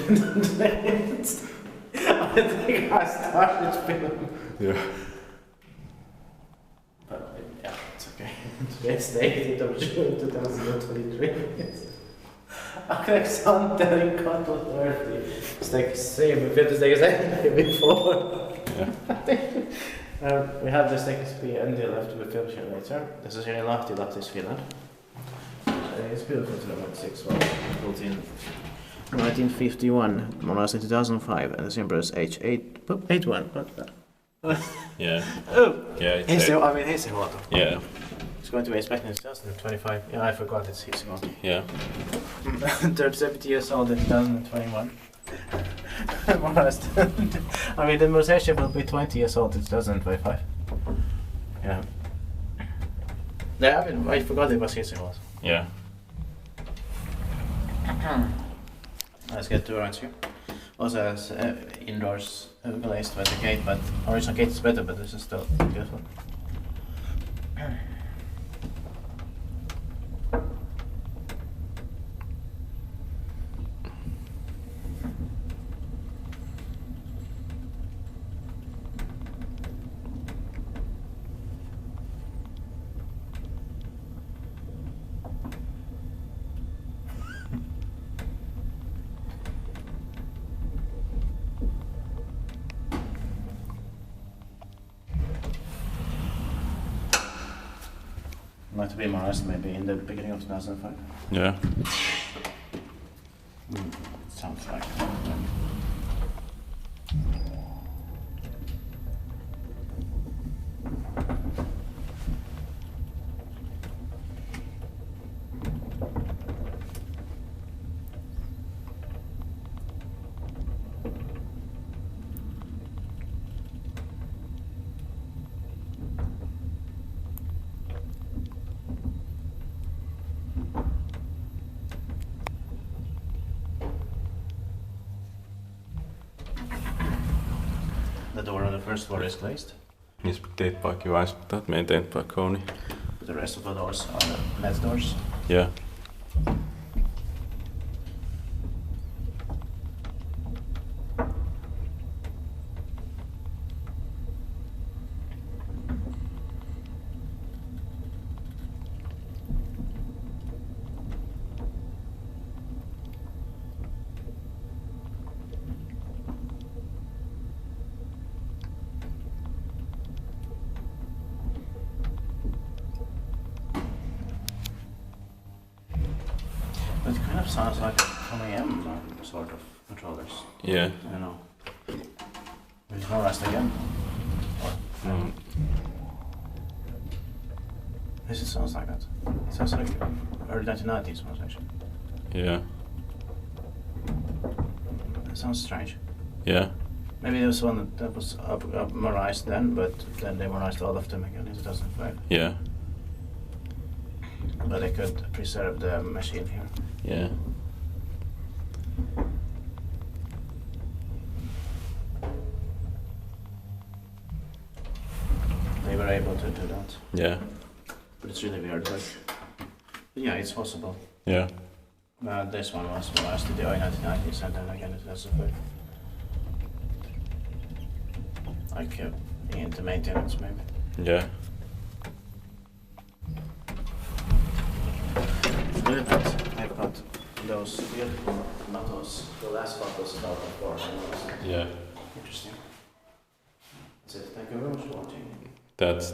I think I started film. Yeah. But yeah, it's okay. Today's date of June 2023. Aleksanterinkatu 30. Steg same, vi hade steget sen before. Yeah. We have the Stekesby India left to be filmed here later. This is here in Lahti, Lahti, Finland. It's beautiful to look at 6 well, built in 1951, modernized in 2005, and the symbol is H81. Yeah. Oh! Yeah, it's Hissinhuolto. yeah. It's going to be inspected in 2025. Yeah, I forgot it's Hissinhuolto. Yeah. 70 years old in 2021. Modernized. I mean, the museum will be 20 years old in 2025. Yeah. Yeah, I mean, I forgot it was Hissinhuolto. Yeah. Let's get to around here. Also has indoors glazed by the gate, but original gate is better, but this is still beautiful. Like to be modernized maybe in the beginning of 2005. Yeah. Sounds like. The door on the first floor is glazed. Inspekteetpaikki vaisuttaa, maintained by Kone. The rest of the doors are LED doors. Yeah. It kind of sounds like Kone sort of controllers. Yeah. I know. Will it modernized again? Or, This it sounds like that. It sounds like early 1990s ones actually. Yeah. That sounds strange. Yeah. Maybe there was one that was up modernized then, but then they modernized all of them again in 2005. Yeah. But they could preserve the machine here. Yeah. They were able to do that. Yeah. But it's really weird, but yeah, it's possible. Yeah. This one was modernized in the early 1990s and then again in 2005. Like into maintenance maybe. Yeah. Look at that. I've got those beautiful photos. The last photos about the floor. Yeah. Interesting. That's it. Thank you very much for watching. That's